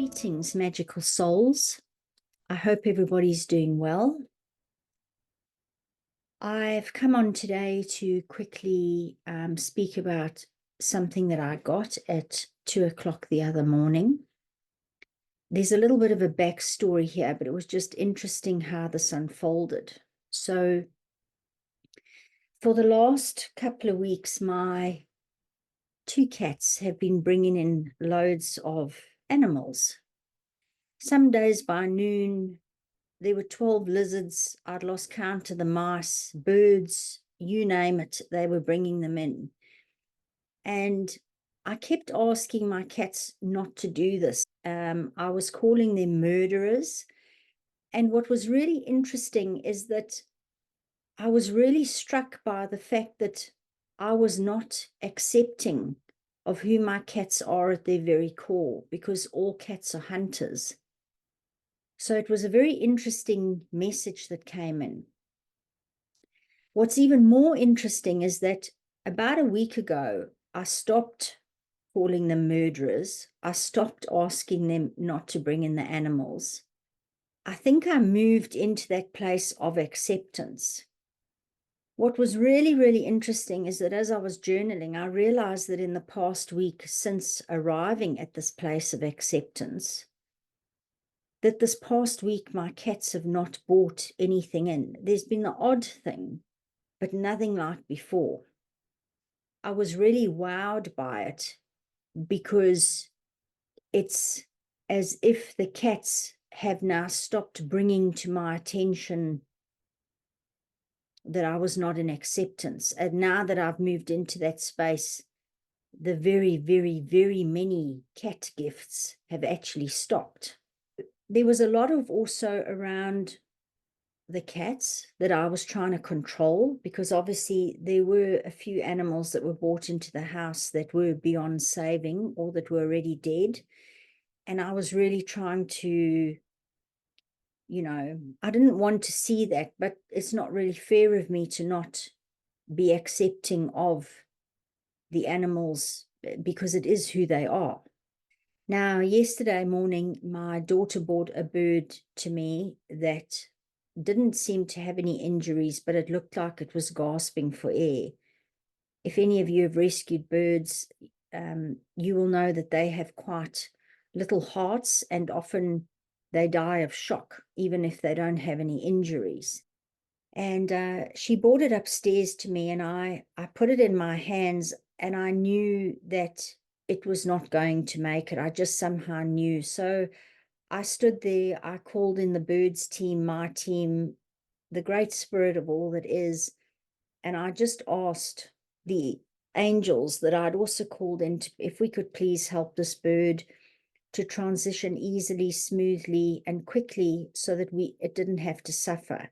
Greetings, magical souls. I hope everybody's doing well. I've come on today to quickly speak about something that I got at 2 o'clock the other morning. There's a little bit of a backstory here, but it was just interesting how this unfolded. So for the last couple of weeks, my two cats have been bringing in loads of animals. Some days by noon, there were 12 lizards. I'd lost count of the mice, birds, you name it, they were bringing them in. And I kept asking my cats not to do this. I was calling them murderers. And what was really interesting is that I was really struck by the fact that I was not accepting of who my cats are at their very core, because all cats are hunters. So it was a very interesting message that came in. What's even more interesting is that about a week ago, I stopped calling them murderers. I stopped asking them not to bring in the animals. I think I moved into that place of acceptance. What was really, really interesting is that as I was journaling, I realized that in the past week since arriving at this place of acceptance, that this past week my cats have not brought anything in. There's been the odd thing, but nothing like before. I was really wowed by it because it's as if the cats have now stopped bringing to my attention that I was not in acceptance. And now that I've moved into that space, the very, very, very many cat gifts have actually stopped. There was a lot of also around the cats that I was trying to control, because obviously there were a few animals that were brought into the house that were beyond saving or that were already dead. And I was really trying to, I didn't want to see that, but it's not really fair of me to not be accepting of the animals because it is who they are. Now, yesterday morning, my daughter brought a bird to me that didn't seem to have any injuries, but it looked like it was gasping for air. If any of you have rescued birds, you will know that they have quite little hearts, and often they die of shock, even if they don't have any injuries. And she brought it upstairs to me, and I put it in my hands, and I knew that it was not going to make it. I just somehow knew. So I stood there, I called in the birds team, my team, the great spirit of all that is, and I just asked the angels that I'd also called in if we could please help this bird to transition easily, smoothly, and quickly so that it didn't have to suffer.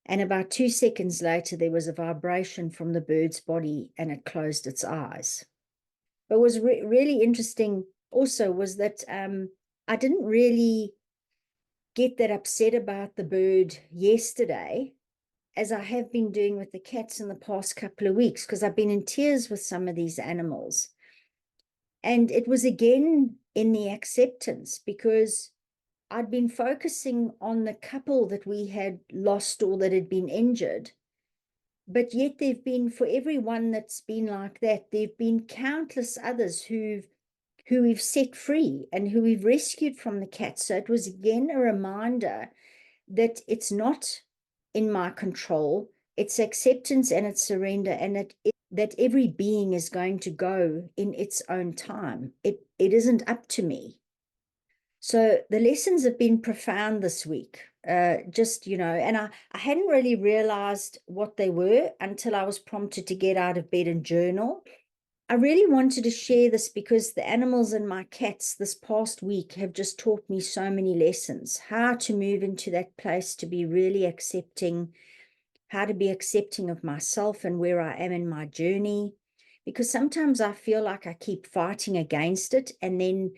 And about 2 seconds later, there was a vibration from the bird's body and it closed its eyes. But what was really interesting also was that I didn't really get that upset about the bird yesterday, as I have been doing with the cats in the past couple of weeks, because I've been in tears with some of these animals. And it was again in the acceptance, because I'd been focusing on the couple that we had lost or that had been injured. But yet there've been, for everyone that's been like that, there've been countless others who we've set free and who we've rescued from the cats. So it was again a reminder that it's not in my control. It's acceptance and it's surrender, and that every being is going to go in its own time. It isn't up to me. So the lessons have been profound this week. And I hadn't really realized what they were until I was prompted to get out of bed and journal. I really wanted to share this because the animals and my cats this past week have just taught me so many lessons, how to move into that place to be really accepting, how to be accepting of myself and where I am in my journey. Because sometimes I feel like I keep fighting against it, and then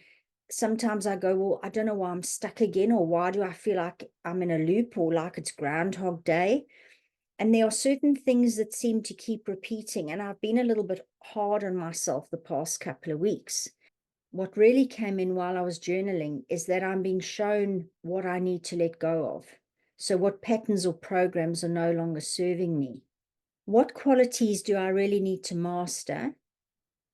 sometimes I go, well, I don't know why I'm stuck again, or why do I feel like I'm in a loop, or like it's Groundhog Day. And there are certain things that seem to keep repeating, and I've been a little bit hard on myself the past couple of weeks. what really came in while I was journaling is that I'm being shown what I need to let go of. So what patterns or programs are no longer serving me? What qualities do I really need to master?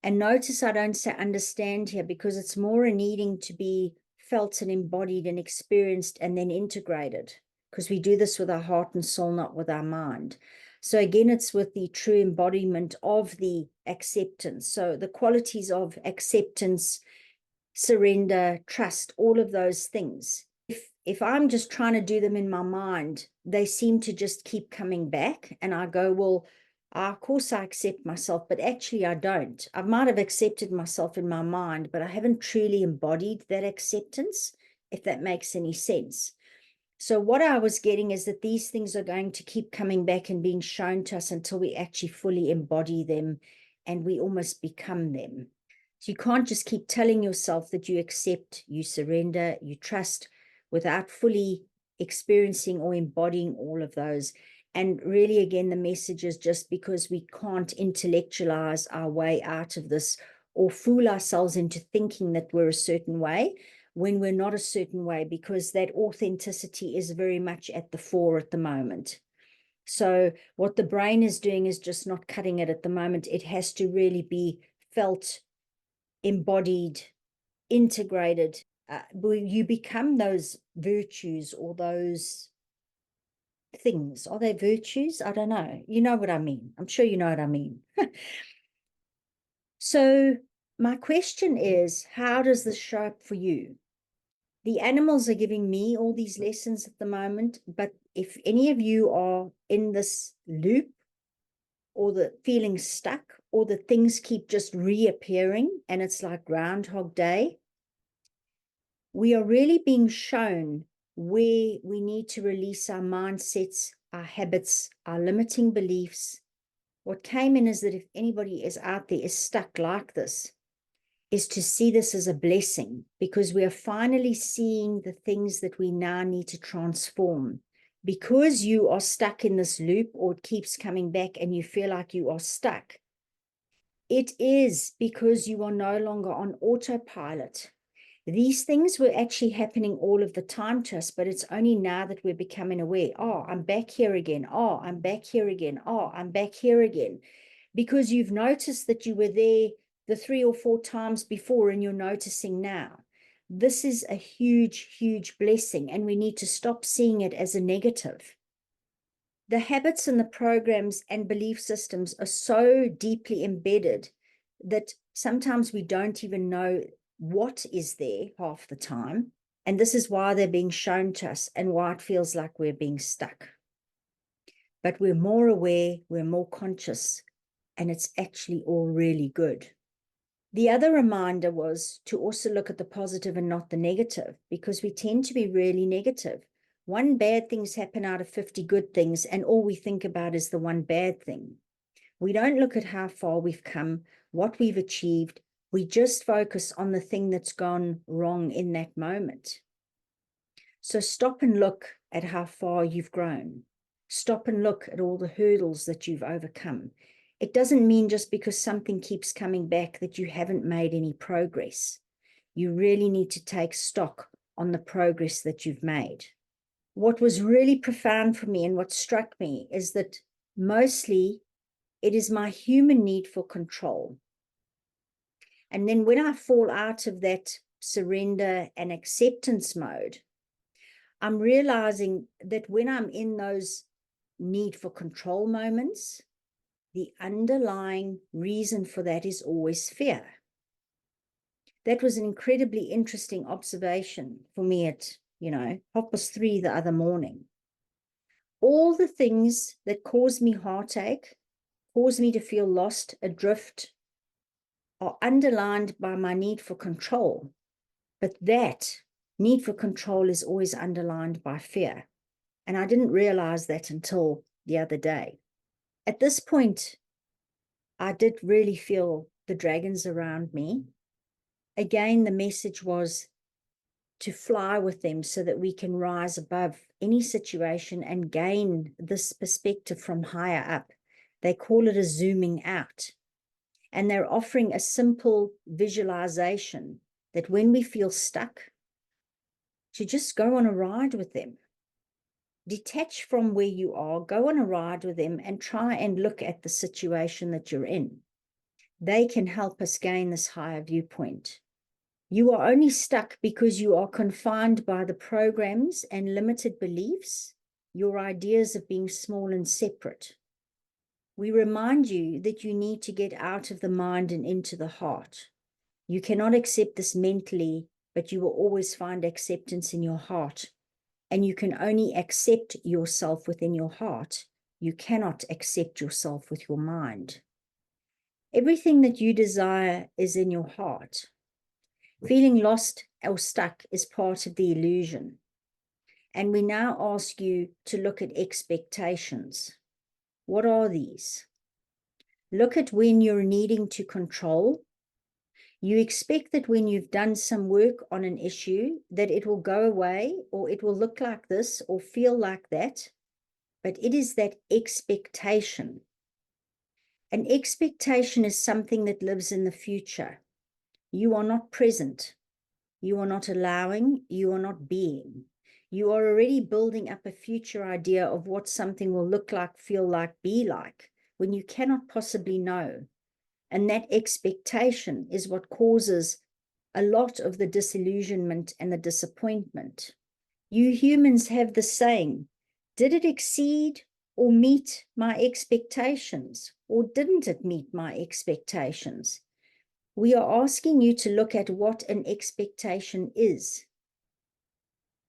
And notice I don't say understand here, because it's more a needing to be felt and embodied and experienced and then integrated, because we do this with our heart and soul, not with our mind. So again, it's with the true embodiment of the acceptance. So the qualities of acceptance, surrender, trust, all of those things. If I'm just trying to do them in my mind, they seem to just keep coming back. And I go, well, of course I accept myself, but actually I don't. I might have accepted myself in my mind, but I haven't truly embodied that acceptance, if that makes any sense. So what I was getting is that these things are going to keep coming back and being shown to us until we actually fully embody them and we almost become them. So you can't just keep telling yourself that you accept, you surrender, you trust without fully experiencing or embodying all of those. And really, again, the message is just because we can't intellectualize our way out of this or fool ourselves into thinking that we're a certain way when we're not a certain way, because that authenticity is very much at the fore at the moment. So what the brain is doing is just not cutting it at the moment. It has to really be felt, embodied, integrated. You become those virtues or those things. Are they virtues? I don't know. You know what I mean. I'm sure you know what I mean. So my question is, how does this show up for you? The animals are giving me all these lessons at the moment, but if any of you are in this loop or the feeling stuck or the things keep just reappearing and it's like Groundhog Day, we are really being shown where we need to release our mindsets, our habits, our limiting beliefs. What came in is that if anybody is out there is stuck like this, is to see this as a blessing, because we are finally seeing the things that we now need to transform. Because you are stuck in this loop or it keeps coming back and you feel like you are stuck, it is because you are no longer on autopilot. These things were actually happening all of the time to us, but it's only now that we're becoming aware. Oh, I'm back here again. Oh, I'm back here again. Oh, I'm back here again. Because you've noticed that you were there the 3 or 4 times before and you're noticing now. This is a huge, huge blessing, and we need to stop seeing it as a negative. The habits and the programs and belief systems are so deeply embedded that sometimes we don't even know what is there half the time. And this is why they're being shown to us and why it feels like we're being stuck. But we're more aware, we're more conscious, and it's actually all really good. The other reminder was to also look at the positive and not the negative, because we tend to be really negative. One bad thing's happen out of 50 good things, and all we think about is the one bad thing. We don't look at how far we've come, what we've achieved. We just focus on the thing that's gone wrong in that moment. So stop and look at how far you've grown. Stop and look at all the hurdles that you've overcome. It doesn't mean just because something keeps coming back that you haven't made any progress. You really need to take stock on the progress that you've made. What was really profound for me and what struck me is that mostly it is my human need for control. And then when I fall out of that surrender and acceptance mode, I'm realizing that when I'm in those need for control moments, the underlying reason for that is always fear. That was an incredibly interesting observation for me at, 3:30 the other morning. All the things that cause me heartache, cause me to feel lost, adrift, are underlined by my need for control. But that need for control is always underlined by fear. And I didn't realize that until the other day. At this point, I did really feel the dragons around me. Again, the message was to fly with them so that we can rise above any situation and gain this perspective from higher up. They call it a zooming out. And they're offering a simple visualization that when we feel stuck, to just go on a ride with them. Detach from where you are, go on a ride with them, and try and look at the situation that you're in. They can help us gain this higher viewpoint. You are only stuck because you are confined by the programs and limited beliefs, your ideas of being small and separate. We remind you that you need to get out of the mind and into the heart. You cannot accept this mentally, but you will always find acceptance in your heart. And you can only accept yourself within your heart. You cannot accept yourself with your mind. Everything that you desire is in your heart. Feeling lost or stuck is part of the illusion. And we now ask you to look at expectations. What are these? Look at when you're needing to control. You expect that when you've done some work on an issue, that it will go away, or it will look like this, or feel like that. But it is that expectation. An expectation is something that lives in the future. You are not present. You are not allowing. You are not being. You are already building up a future idea of what something will look like, feel like, be like, when you cannot possibly know. And that expectation is what causes a lot of the disillusionment and the disappointment. You humans have the saying, did it exceed or meet my expectations? Or didn't it meet my expectations? We are asking you to look at what an expectation is.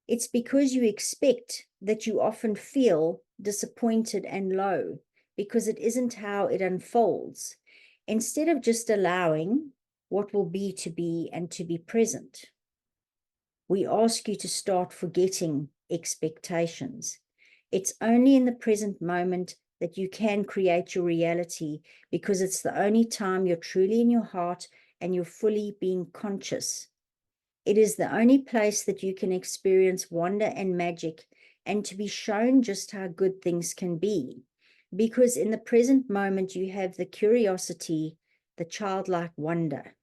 It's because you expect that you often feel disappointed and low, because it isn't how it unfolds. Instead of just allowing what will be to be and to be present, we ask you to start forgetting expectations. It's only in the present moment that you can create your reality, because it's the only time you're truly in your heart and you're fully being conscious. It is the only place that you can experience wonder and magic, and to be shown just how good things can be. Because in the present moment, you have the curiosity, the childlike wonder.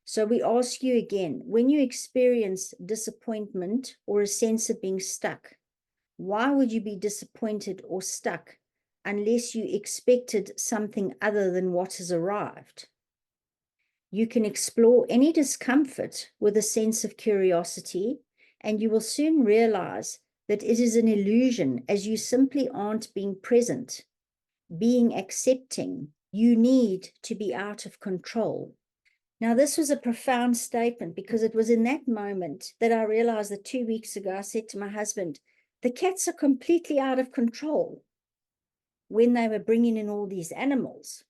So we ask you again, when you experience disappointment or a sense of being stuck, why would you be disappointed or stuck unless you expected something other than what has arrived? You can explore any discomfort with a sense of curiosity, and you will soon realize that it is an illusion, as you simply aren't being present, being accepting. You need to be out of control. Now, this was a profound statement, because it was in that moment that I realized that 2 weeks ago, I said to my husband, the cats are completely out of control when they were bringing in all these animals.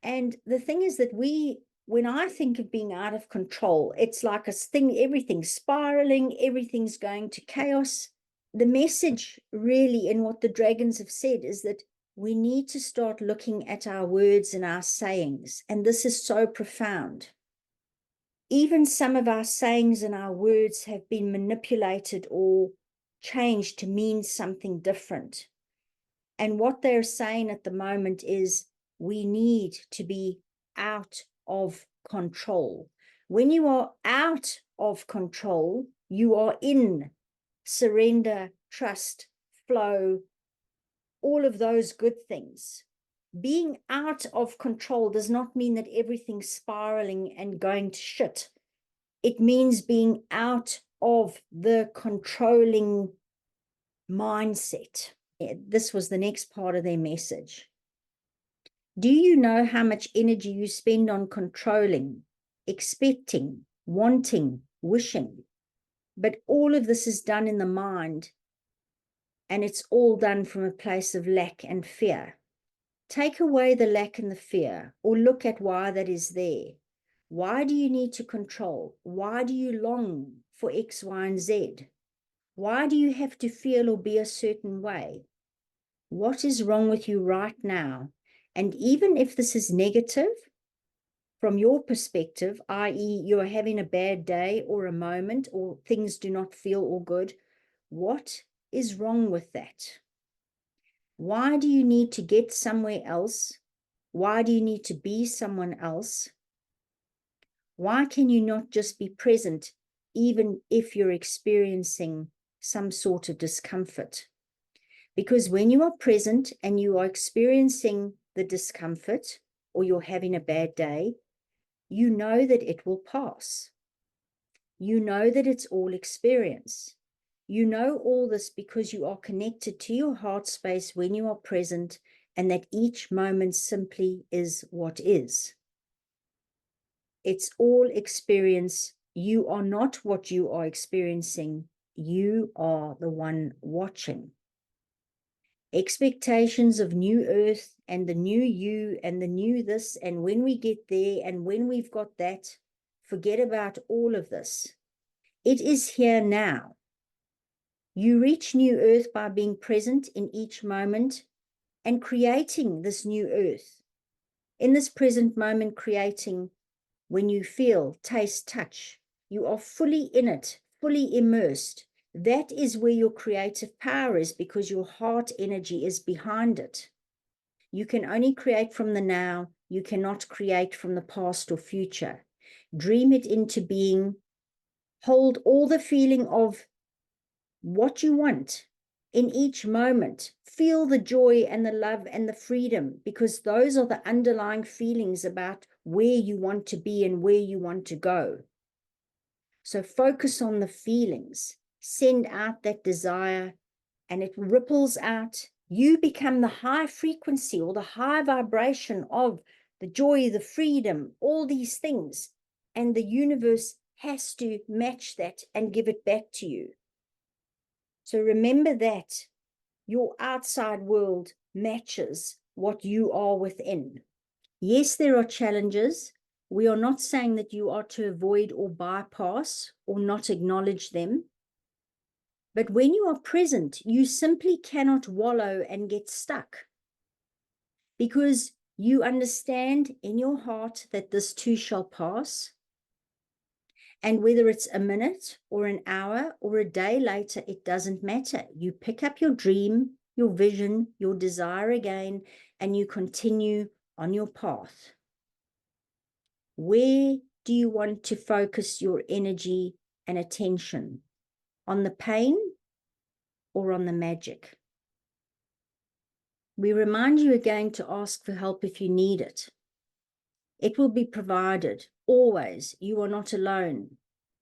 And the thing is that when I think of being out of control, it's like a thing, everything's spiraling, everything's going to chaos. The message really in what the dragons have said is that we need to start looking at our words and our sayings. And this is so profound. Even some of our sayings and our words have been manipulated or changed to mean something different. And what they're saying at the moment is we need to be out of control. When you are out of control, you are in surrender, trust, flow, all of those good things. Being out of control does not mean that everything's spiraling and going to shit. It means being out of the controlling mindset. This was the next part of their message. Do you know how much energy you spend on controlling, expecting, wanting, wishing? But all of this is done in the mind, and it's all done from a place of lack and fear. Take away the lack and the fear, or look at why that is there. Why do you need to control? Why do you long for X, Y, and Z? Why do you have to feel or be a certain way? What is wrong with you right now? And even if this is negative, from your perspective, i.e., you're having a bad day or a moment, or things do not feel all good, what is wrong with that? Why do you need to get somewhere else? Why do you need to be someone else? Why can you not just be present even if you're experiencing some sort of discomfort? Because when you are present and you are experiencing the discomfort or you're having a bad day, you know that it will pass. You know that it's all experience. You know all this because you are connected to your heart space when you are present, and that each moment simply is what is. It's all experience. You are not what you are experiencing. You are the one watching. Expectations of new earth and the new you and the new this, and when we get there and when we've got that, forget about all of this. It is here now. You reach new earth by being present in each moment and creating this new earth. In this present moment, creating when you feel, taste, touch, you are fully in it, fully immersed. That is where your creative power is, because your heart energy is behind it. You can only create from the now. You cannot create from the past or future. Dream it into being. Hold all the feeling of what you want in each moment. Feel the joy and the love and the freedom, because those are the underlying feelings about where you want to be and where you want to go. So focus on the feelings, send out that desire, and it ripples out. You become the high frequency or the high vibration of the joy, the freedom, all these things. And the universe has to match that and give it back to you. So remember that your outside world matches what you are within. Yes, there are challenges. We are not saying that you are to avoid or bypass or not acknowledge them. But when you are present, you simply cannot wallow and get stuck, because you understand in your heart that this too shall pass. And whether it's a minute or an hour or a day later, it doesn't matter. You pick up your dream, your vision, your desire again, and you continue on your path. Where do you want to focus your energy and attention? On the pain or on the magic? We remind you again to ask for help if you need it. It will be provided, always. You are not alone.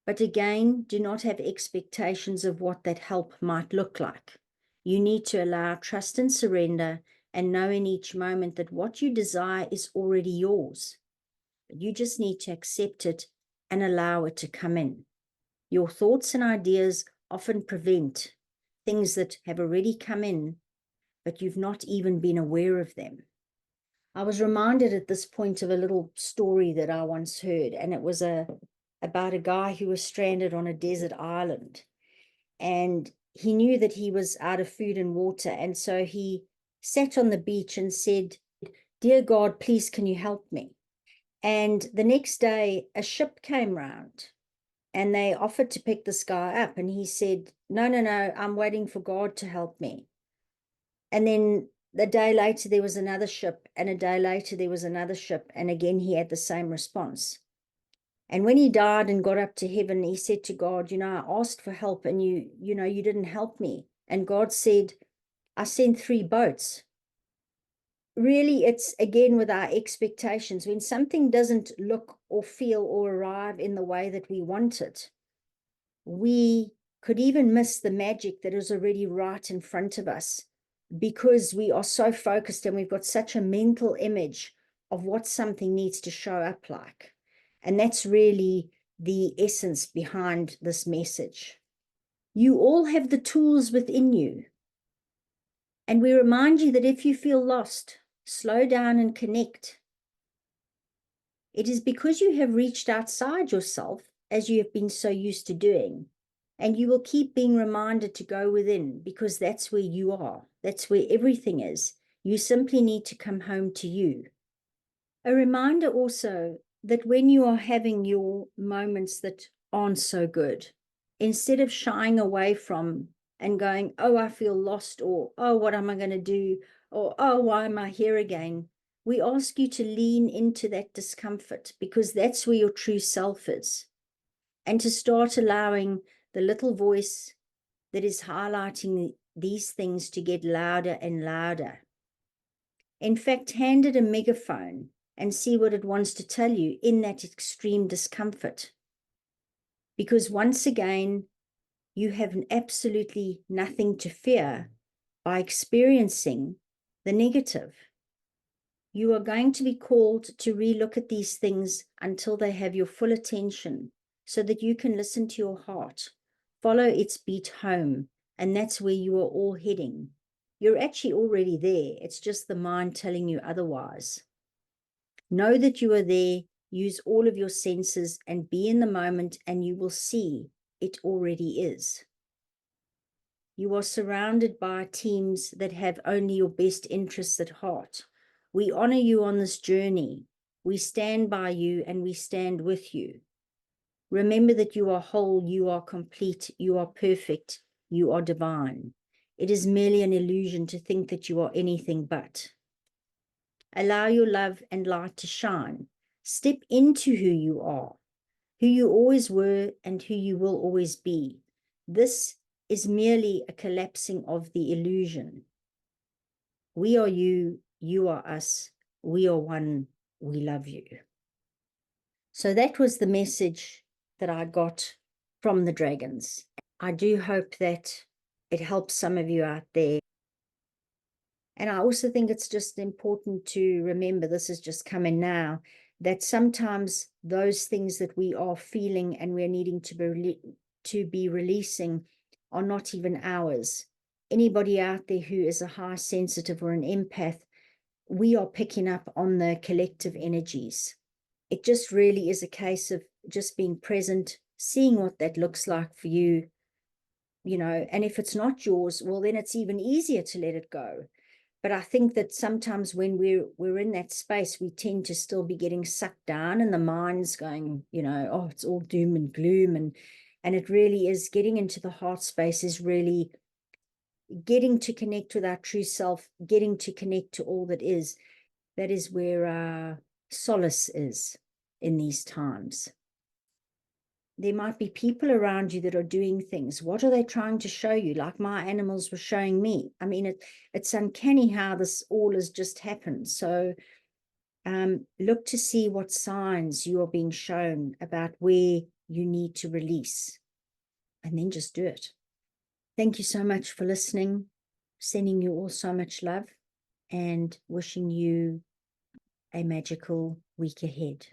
But again, do not have expectations of what that help might look like. You need to allow trust and surrender, and know in each moment that what you desire is already yours. You just need to accept it and allow it to come in. Your thoughts and ideas often prevent things that have already come in, but you've not even been aware of them. I was reminded at this point of a little story that I once heard, and it was about a guy who was stranded on a desert island, and he knew that he was out of food and water, and so he sat on the beach and said, "Dear God, please, can you help me?" And the next day, a ship came round, and they offered to pick this guy up, and he said, no, I'm waiting for God to help me. And then a day later, there was another ship, and a day later, there was another ship, and again, he had the same response. And when he died and got up to heaven, he said to God, I asked for help, and you didn't help me. And God said, I sent 3 boats. Really, it's again with our expectations. When something doesn't look or feel or arrive in the way that we want it, we could even miss the magic that is already right in front of us, because we are so focused and we've got such a mental image of what something needs to show up like. And that's really the essence behind this message. You all have the tools within you. And we remind you that if you feel lost, slow down and connect. It is because you have reached outside yourself, as you have been so used to doing, and you will keep being reminded to go within, because that's where you are. That's where everything is. You simply need to come home to you. A reminder also that when you are having your moments that aren't so good, instead of shying away from and going, oh, I feel lost, or, oh, what am I going to do? Or, oh, why am I here again? We ask you to lean into that discomfort, because that's where your true self is. And to start allowing the little voice that is highlighting these things to get louder and louder. In fact, hand it a megaphone and see what it wants to tell you in that extreme discomfort. Because once again, you have absolutely nothing to fear by experiencing the negative. You are going to be called to relook at these things until they have your full attention, so that you can listen to your heart, follow its beat home, and that's where you are all heading. You're actually already there. It's just the mind telling you otherwise. Know that you are there, use all of your senses, and be in the moment, and you will see it already is. You are surrounded by teams that have only your best interests at heart. We honor you on this journey. We stand by you and we stand with you. Remember that you are whole, you are complete, you are perfect, you are divine. It is merely an illusion to think that you are anything but. Allow your love and light to shine. Step into who you are, who you always were and who you will always be. This is merely a collapsing of the illusion. We are you, you are us, we are one, we love you. So that was the message that I got from the dragons. I do hope that it helps some of you out there. And I also think it's just important to remember, this is just coming now, that sometimes those things that we are feeling and we're needing to be releasing are not even ours. Anybody out there who is a high sensitive or an empath, we are picking up on the collective energies. It just really is a case of just being present, seeing what that looks like for you, you know, and if it's not yours, well, then it's even easier to let it go. But I think that sometimes when we're in that space, we tend to still be getting sucked down, and the mind's going, you know, oh, it's all doom and gloom. And it really is getting into the heart space, is really getting to connect with our true self, getting to connect to all that is. That is where our solace is in these times. There might be people around you that are doing things. What are they trying to show you? Like my animals were showing me. I mean, it's uncanny how this all has just happened. So look to see what signs you are being shown about where you need to release, and then just do it. Thank you so much for listening. Sending you all so much love and wishing you a magical week ahead.